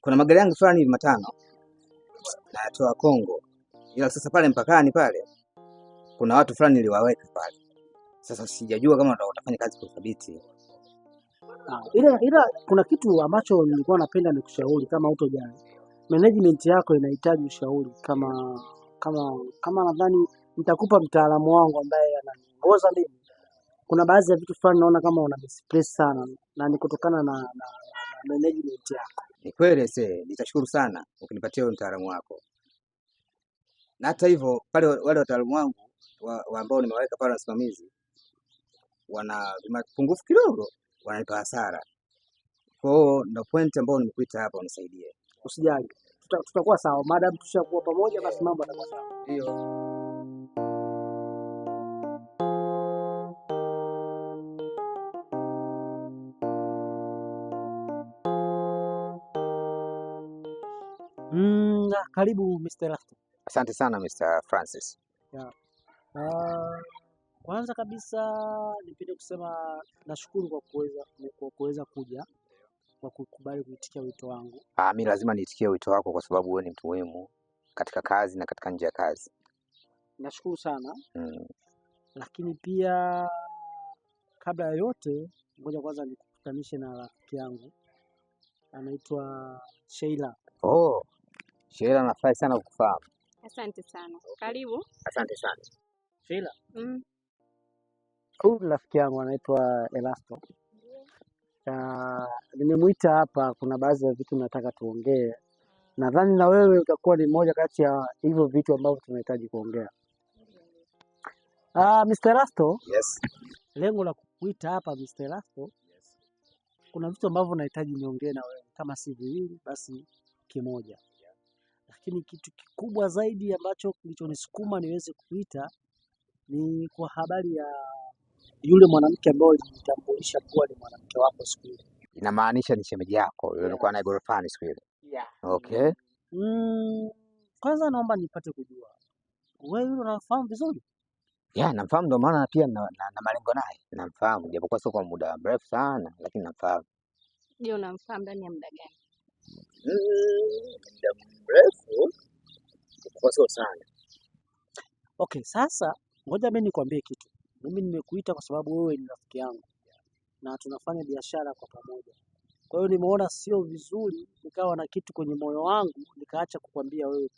kuna magari yangu fulani hivi 5 nayatoa Kongo, ila sasa pale mpakani pale kuna watu fulani niliwaweka pale. Sasa sijajua kama utafanya kazi kwa uthabiti. Ila kuna kitu ambacho nilikuwa napenda nikushauri kama utojali. Management yako inahitaji ushauri kama nadhani nitakupa mtaalamu wangu ambaye ananiongoza mimi. Kuna baadhi ya vitu fulani naona kama una misplace sana na ni kutokana na management yako. Ni kweli nitashukuru sana ukinipatia mtaalamu wako. Na hata hivyo pale wale wataalamu wangu ambao nimewaweka pale wasimamizi wana mapungufu kidogo, wananipa hasara. Kwa hiyo ndio point ambao nimekuita hapa unisaidie. Usijali. Tutakuwa sawa. Madam tushakuwa pamoja basi mambo yatakuwa sawa. Ndio. Karibu Mr. Rasto. Asante sana Mr. Francis. Yeah. Kwanza kabisa nipende kusema nashukuru kwa kuweza kuja, kwa kukubali kuitikia wito wangu. Mimi lazima niitikie wito wako kwa sababu wewe ni mtu muhimu katika kazi na katika nje ya kazi. Nashukuru sana. Lakini pia kabla ya yote ngoja kwanza nikukutanishe na rafiki yangu. Anaitwa Sheila. Sheila, nafurahi sana kukufahamu. Asante sana. Karibu. Asante sana. Sheila. Huyu rafiki yangu anaitwa Elasto. Nimemuita hapa, kuna baadhi ya vitu nataka tuongee. Nadhani na wewe utakuwa ni mmoja kati ya hivyo vitu ambavyo tunahitaji kuongea. Mr. Elasto. Yes. Lengo la kukuita hapa Mr. Elasto, kuna vitu ambavyo nahitaji niongee na wewe, kama si viwili basi kimoja. Lakini kitu kikubwa zaidi ambacho kilichonisukuma niweze kukuita ni kwa habari ya yule mwanamke ambaye alinitambulisha kuwa ni mwanamke wako siku ile. Inamaanisha ni shemeji yako yule ulikuwa naye gorofani siku ile? Yeah. Okay. Kwanza naomba nipate kujua wewe yule unafahamu vizuri? Yeah, namfahamu, ndio maana pia na malengo naye. Namfahamu japokuwa sio kwa muda mrefu sana, lakini namfahamu. Je, unamfahamu ndani ya muda gani? Muda mrefu kwa sio sana. Okay, sasa ngoja mimi nikwambie kitu. Mimi nimekuita kwa sababu wewe ni rafiki yangu na tunafanya biashara kwa pamoja. Kwa hiyo nimeona sio vizuri nikawa na kitu kwenye moyo wangu nikaacha kukwambia wewe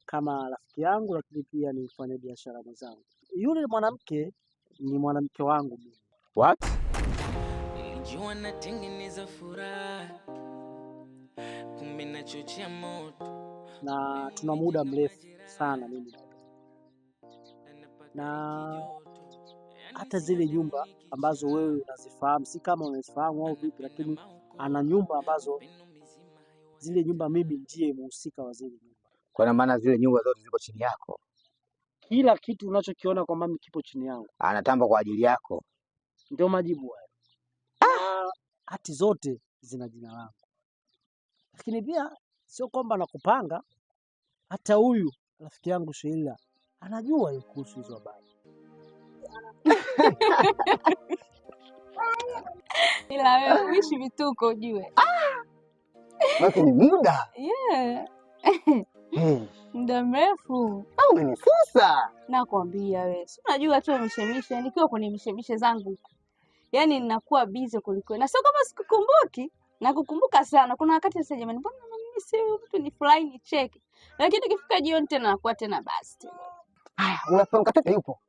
kama rafiki yangu, lakini pia ni mfanya biashara mwenzangu. Yule mwanamke ni mwanamke wangu mimi. What? Nilijua natengeneza furaha, kumbe nachochea moto. Na tuna muda mrefu sana mimi na hata zile nyumba ambazo wewe unazifahamu, si kama unazifahamu au vipi, lakini ana nyumba ambazo zile nyumba mimi ndiye mhusika wa zile nyumba. Kwa maana zile nyumba zote ziko chini yako? Kila kitu unachokiona kwa mami kipo chini yangu. Anatamba kwa ajili yako? Ndio majibu hayo. Hati zote zina jina langu. Lakini pia sio kwamba nakupanga, hata huyu rafiki yangu Sheila anajua kuhusu hizo habari. Ila wewe uishi vituko ujue. Wako ni muda? Yeah. Muda mrefu. Au umenifusa? Nakwambia wewe. Si unajua tu mishemishe, nikiwa kwenye mishemishe zangu. Yaani ninakuwa busy kuliko. Na sio kama sikukumbuki, nakukumbuka sana. Kuna wakati sasa jamani, mbona mimi si mtu ni fly ni check. Lakini ikifika jioni tena nakuwa tena basi. Unafahamu Katete yupo?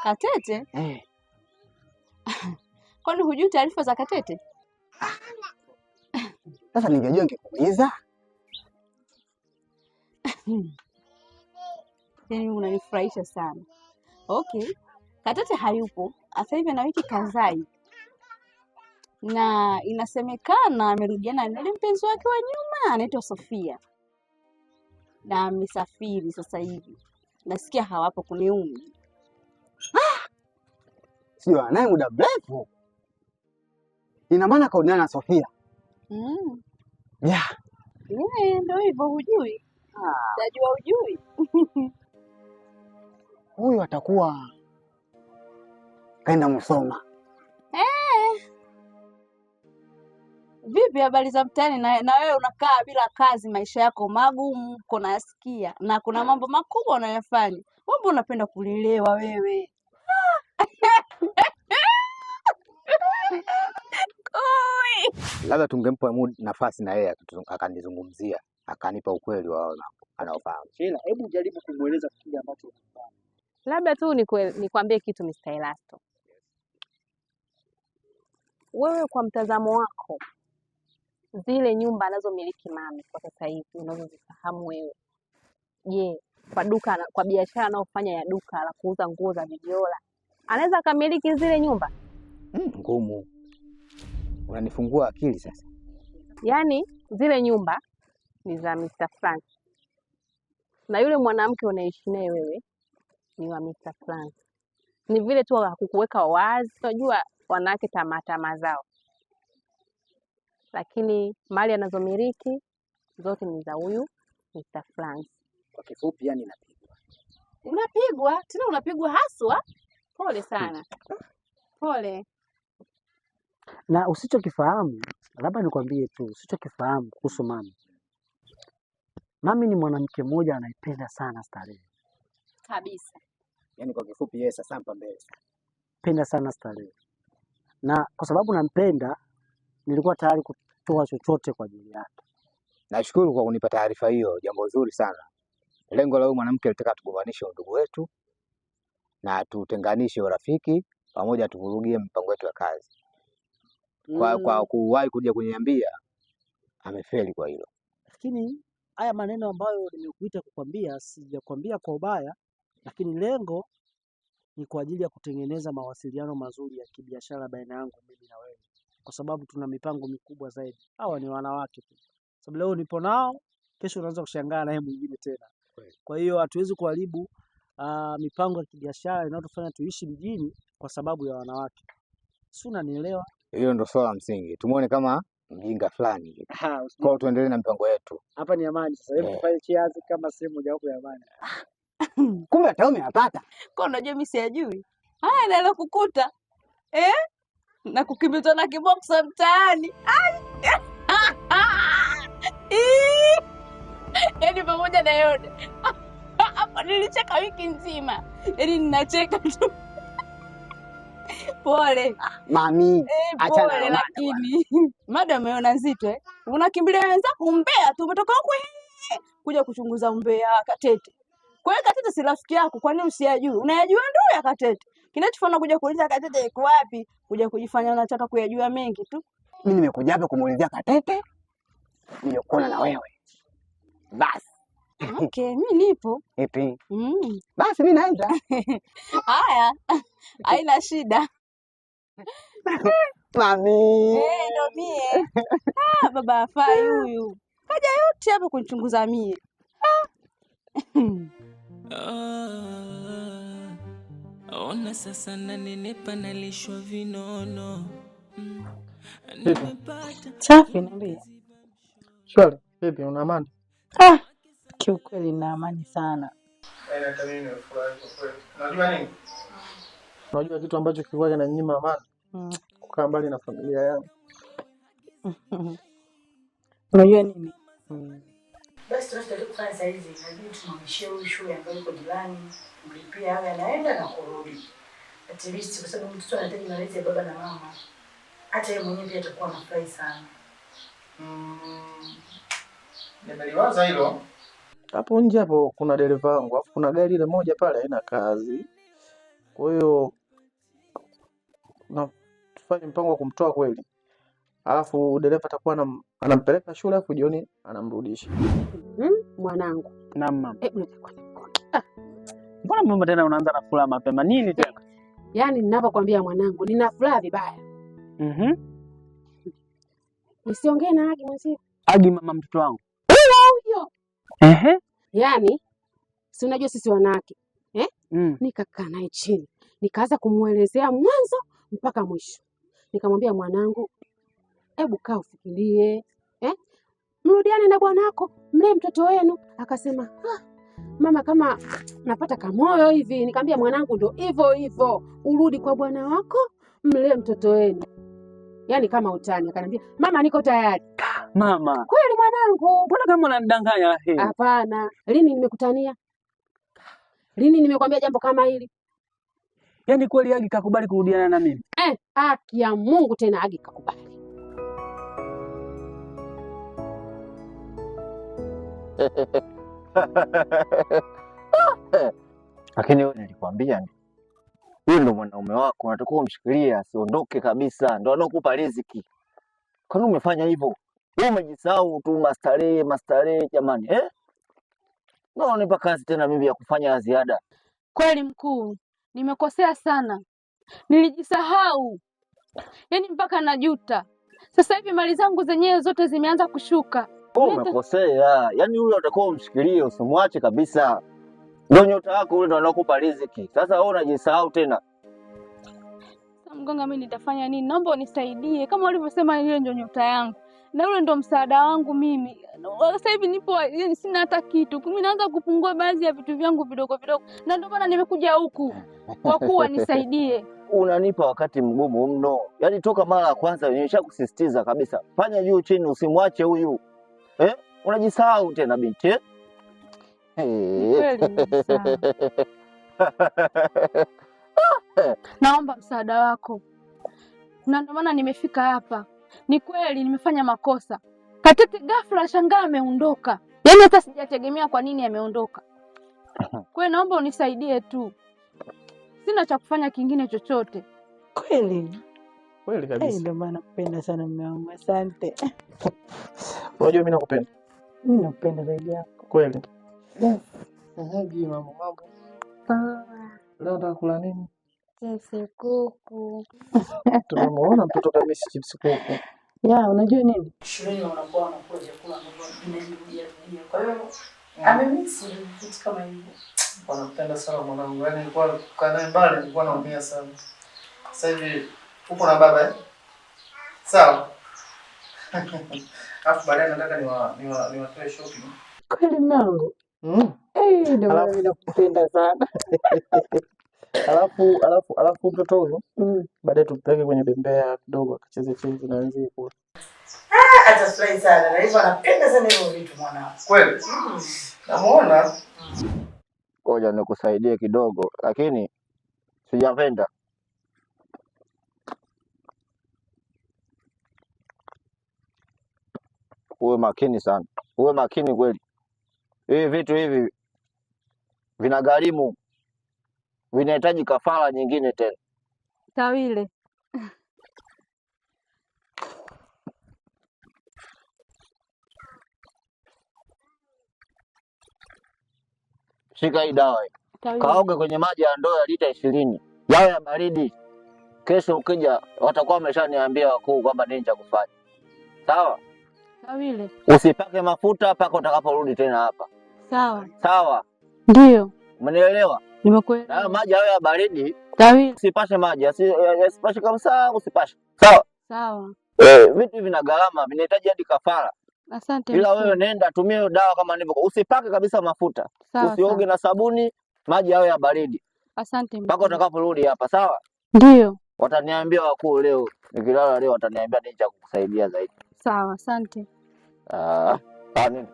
Katete? Kwani hujui taarifa za Katete? Sasa ningejua ningekuuliza. Yaani unanifurahisha sana. Okay. Katete hayupo. Sasa hivi ana wiki kadhaa hivi. Na inasemekana amerudiana na yule mpenzi wake wa nyuma anaitwa Sofia. Na amesafiri sasa hivi. Nasikia hawapo kwenye mji. Sio naye muda mrefu. Ina maana kaonana na Sofia. Yeah. Ndio hivyo hujui. Najua hujui. Huyu atakuwa kaenda Musoma. Vipi habari za mtaani? Na wewe unakaa bila kazi, maisha yako magumu, uko nasikia, na kuna mambo makubwa unayofanya. Mbona unapenda kulelewa wewe? Oi! Labda tungempa nafasi na yeye akanizungumzia, akanipa ukweli wa anaofahamu. Sheila, hebu jaribu kumueleza kile ambacho unafahamu. Labda tu nikwambie kitu Mr. Elasto. Wewe kwa mtazamo wako, zile nyumba anazomiliki mami kwa sasa hivi unazozifahamu wewe, je, kwa biashara anayofanya ya duka la kuuza nguo za vijiola, anaweza akamiliki zile nyumba? Ngumu. Unanifungua akili sasa. Yaani zile nyumba ni za Mr. Frank. Na yule mwanamke unaishi naye wewe ni wa Mr. Frank. Ni vile tu hakukuweka wazi, unajua wanawake tamaa zao. Lakini mali anazomiliki zote ni za huyu Mr. Frank. Kwa kifupi yani napigwa. Unapigwa? Tena unapigwa haswa? Pole sana. Pole. Na usichokifahamu, labda nikwambie tu, usichokifahamu kuhusu mami. Mami ni mwanamke mmoja anaipenda sana starehe. Kabisa. Yaani kwa kifupi yeye sasa mpa mbele. Penda sana starehe. Na kwa sababu nampenda, nilikuwa tayari kutoa chochote kwa ajili yake. Nashukuru kwa kunipa taarifa hiyo, jambo zuri sana. Lengo la huyu mwanamke alitaka tugombanishe ndugu wetu na tutenganishe urafiki pamoja, tuvurugie mpango wetu wa kazi. Kwa kuwahi kuja kuniambia amefeli kwa hilo. Lakini haya maneno ambayo nimekuita kukwambia, sijakwambia kwa ubaya, lakini lengo ni kwa ajili ya kutengeneza mawasiliano mazuri ya kibiashara baina yangu mimi na wewe, kwa sababu tuna mipango mikubwa zaidi. Hawa ni wanawake tu. Sababu leo nipo nao, kesho unaanza kushangaa naye mwingine tena. Kwa hiyo hatuwezi kuharibu mipango ya kibiashara inayotufanya tuishi mjini kwa sababu ya wanawake. Si unanielewa? Hiyo ndio swala msingi. Tumuone kama mjinga fulani. Kwa hiyo tuendelee na mipango yetu. Hapa ni amani sasa. Hebu tufanye chiazi kama sehemu mojawapo ya amani. Kumbe hata umeyapata. Kwa unajua mimi siyajui. Haya naenda kukuta. Na kukimbizwa na kiboksa mtaani. Yaani pamoja na yote. Hapa nilicheka wiki nzima. Yaani ninacheka tu. Pole. Mami, achana pole, lakini mada umeona nzito Unakimbilia wenzako Mbeya tu, umetoka huko kuja kuchunguza Mbeya Katete. Kwa hiyo Katete si rafiki yako, kwa nini usiyajui? Unayajua ndio ya Katete. Kinachofanya kuja kuuliza Katete iko wapi? Kuja kujifanya unataka kuyajua mengi tu. Mimi nimekuja hapa kumuulizia Katete. Nilikuona na wewe. Basi. Okay, mimi nipo. Ipi? Basi mimi naenda. Haya. Haina shida. Mami. Ndo mie. Baba afai huyu. Kaja yote hapa kunichunguza mie. Ona sasa nanenepa nalishwa vinono. Safi, niambie. Shwari, vipi una amani? Kiukweli na amani sana. Hata mimi nimefurahi kwa kweli. Unajua nini? Unajua kitu ambacho kilikuwa kinaninyima amani? Kukaa mbali na familia yangu. Unajua nini? Basi tunataka kufanya sasa hizi, inabidi tumhamishie huyu shule ambayo iko jirani, mlipia awe anaenda na kurudi. At least kwa sababu mtoto anahitaji malezi ya baba na mama. Hata yeye mwenyewe pia atakuwa anafurahi sana. Nimeliwaza hilo. Hapo nje hapo kuna dereva wangu, afu kuna gari ile moja pale haina kazi. Kwa hiyo na tufanye mpango wa kumtoa kweli. Alafu dereva atakuwa anampeleka shule afu jioni anamrudisha. Mwanangu. Naam mama. Mbona mama tena unaanza na furaha mapema? Nini tena? Yaani ninapokuambia mwanangu, nina furaha vibaya. Nisiongee na Agi mwanzo. Agi mama mtoto wangu. Huyo. Yaani si unajua sisi wanawake, nikakaa naye chini, nikaanza kumuelezea mwanzo mpaka mwisho. Nikamwambia mwanangu, hebu kaa ufikirie, mrudiane na bwanako, mlee mtoto wenu. Akasema, mama kama napata kamoyo hivi. Nikamwambia mwanangu, ndio hivyo hivyo, urudi kwa bwana wako, mlee mtoto wenu. yaani kama utani. Akaniambia mama, niko tayari. Mama, Kweli mwanangu? mbona kama unanidanganya? Hapana. Lini nimekutania? Lini nimekwambia jambo kama hili? Yaani kweli Agi kakubali kurudiana na mimi? Haki ya Mungu, tena Agi kakubali. Lakini wewe nilikwambia huyu ndo mwanaume wako, unatakiwa umshikilie asiondoke kabisa, ndo anakupa riziki. Kwa nini umefanya hivyo? Wewe umejisahau tu, mastarehe jamani, naona nipa kazi tena mimi ya kufanya ya ziada. Kweli mkuu, nimekosea sana, nilijisahau, yaani mpaka najuta. Sasa hivi mali zangu zenyewe zote zimeanza kushuka. Umekosea, yaani yule utakuwa umshikilie, usimwache kabisa. Ndio nyota yako, yule ndo anakupa riziki. Sasa wewe unajisahau tena. Mganga, mimi nitafanya nini? Naomba unisaidie, kama ulivyosema ile ndio nyota yangu na ule ndo msaada wangu mimi. Sasa hivi nipo, yani sina hata kitu. Mimi naanza kupungua baadhi ya vitu vyangu vidogo vidogo, na ndio maana nimekuja huku kwa kuwa nisaidie. Unanipa wakati mgumu mno, yaani toka mara ya kwanza nimeshakusisitiza kabisa, fanya juu chini, usimwache huyu. Unajisahau tena binti. Naomba msaada wako, na ndio maana nimefika hapa. Ni kweli nimefanya makosa. Katete ghafla shangaa ameondoka, yaani hata sijategemea kwa nini ameondoka. Kwa hiyo naomba unisaidie tu, sina cha kufanya kingine chochote. Kweli kabisa. Ndio maana nakupenda sana mume wangu. Asante. Unajua mimi nakupenda. Mimi nakupenda zaidi yako. Kweli. Haji mambo. Leo nataka kula nini? Chips kuku. Tunamuona mtoto kamisi chips kuku. Unajua nini? Shuleni wanakuwa wanakula chakula ambavyo vinajirudia. Kwa hiyo amemisi vitu kama hivyo. Wanapenda sana mwanangu. Yaani nilikuwa kukaa naye mbali, nilikuwa naumia sana. Sasa hivi upo na baba Sawa. Alafu baadaye nataka niwatoe shopping. Kweli mwanangu. Ndio maana mimi nakupenda sana. Alafu mtoto huyo baadaye tumpeleke kwenye bembea kidogo akacheze na wenzie kule. Atafurahi sana. Na hivyo anapenda sana hivyo vitu mwanangu. Kweli? Namuona. Ngoja nikusaidie kidogo, lakini sijapenda. Uwe makini sana. Uwe makini kweli. Hivi vitu hivi vinagharimu. Vinahitaji kafara nyingine tena. Tawile. Shika hii dawa hii. Kaoge kwenye maji ya ndoo ya lita 20. Yawe ya baridi. Kesho ukija watakuwa wameshaniambia wakuu kwamba nini cha kufanya. Sawa? Tawile. Usipake mafuta mpaka utakaporudi tena hapa. Sawa. Sawa? Ndio. Umenielewa? Nimekuelewa. Na maji yawe ya baridi. Tawile. Usipashe maji, usipashe kabisa, usipashe. Sawa? Sawa. Vitu vina gharama, vinahitaji hadi kafara. Asante. Ila wewe nenda tumie dawa kama ndivyo. Usipake kabisa mafuta. Sawa, usioge na sabuni, maji yawe ya baridi. Asante. Mpaka utakaporudi hapa, sawa? Ndio. Wataniambia wakuu leo, nikilala leo wataniambia nini cha kukusaidia zaidi. Sawa, asante. Nini?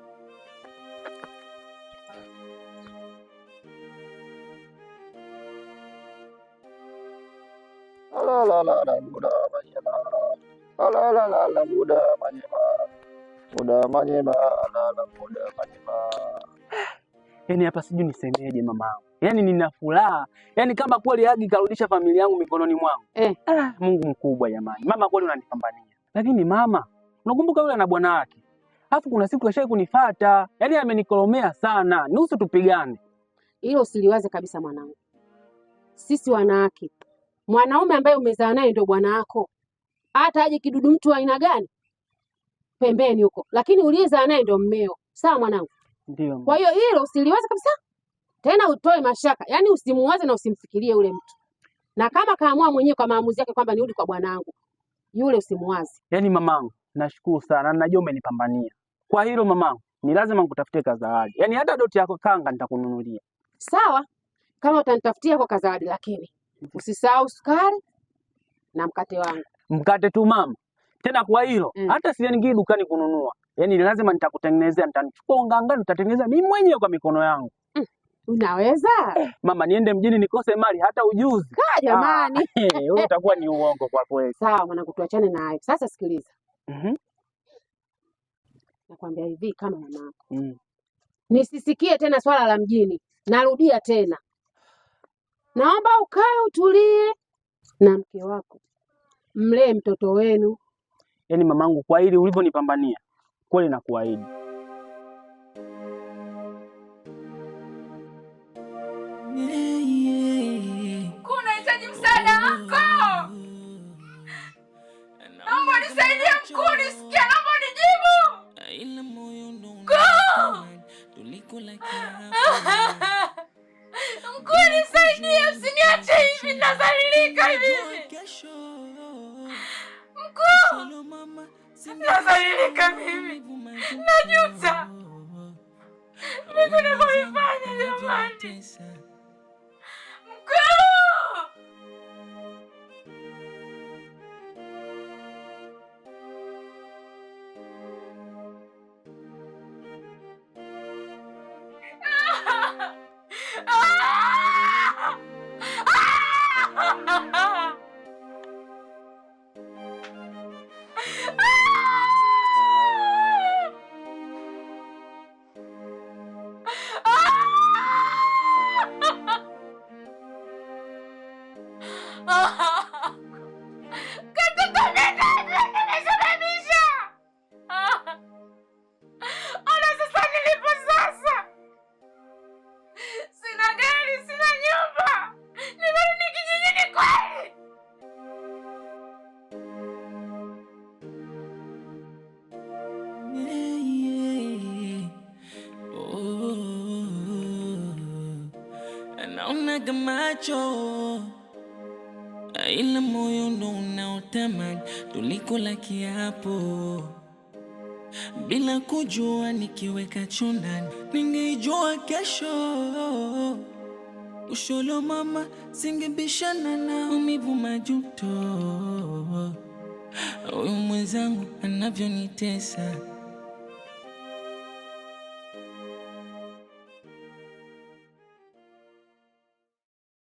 Yaani hapa sijui nisemeje mama. Yaani nina furaha. Yaani kama kweli Agi karudisha familia yangu mikononi mwangu. Mungu mkubwa jamani. Mama kweli unanipambania. Lakini mama, unakumbuka yule na bwana wake? Alafu kuna siku kashaye kunifuata. Yaani amenikolomea sana. Nusu tupigane. Hilo usiliwaze kabisa mwanangu. Sisi wanawake, mwanaume ambaye umezaa naye ndio bwana wako. Hata aje kidudu mtu wa aina gani pembeni huko, lakini uliyezaa naye ndio mmeo. Sawa mwanangu? Ndio. Kwa hiyo hilo usiliwaze kabisa. Tena utoe mashaka. Yaani usimuwaze na usimfikirie yule mtu. Na kama kaamua mwenyewe kwa maamuzi yake kwamba nirudi kwa bwanangu, yule usimuwaze. Yaani mamangu, nashukuru sana. Najua umenipambania. Kwa hilo mamangu, ni lazima nikutafutie kazawadi. Yaani hata doti yako kanga nitakununulia. Sawa? Kama utanitafutia kwa kazawadi, lakini usisahau sukari na mkate wangu. Mkate tu mama? Tena kwa hilo hata siingii dukani kununua. Yaani lazima nitakutengenezea, nitachukua unga ngano nitatengeneza mimi mwenyewe kwa mikono yangu. Unaweza? Mama, niende mjini nikose mali hata ujuzi. Jamani. Wewe utakuwa ni uongo kwa kweli. Sawa mwanangu, tuachane na hayo. Sasa sikiliza. Nakwambia hivi kama mamako. Nisisikie tena swala la mjini. Narudia tena. Naomba ukae utulie na mke wako. Mlee mtoto wenu. Yaani mamangu, kwa hili ulivyonipambania kweli nakuahidi. Kunahitaji msaada wako. Naomba nisaidie mkuu, nisikie, naomba unijibu. Mkuu nisaidie, usiniache hivi, nazalilika hivi. Mkuu, nazalilika mimi. Najuta. Mimi ninavyofanya jamani. Mkuu! Naonaga macho ila moyo ndo unaotamani, tulikula kiapo bila kujua, nikiweka chundani ningeijua kesho. Usholo mama, singebishana na maumivu majuto. Huyu mwenzangu anavyonitesa.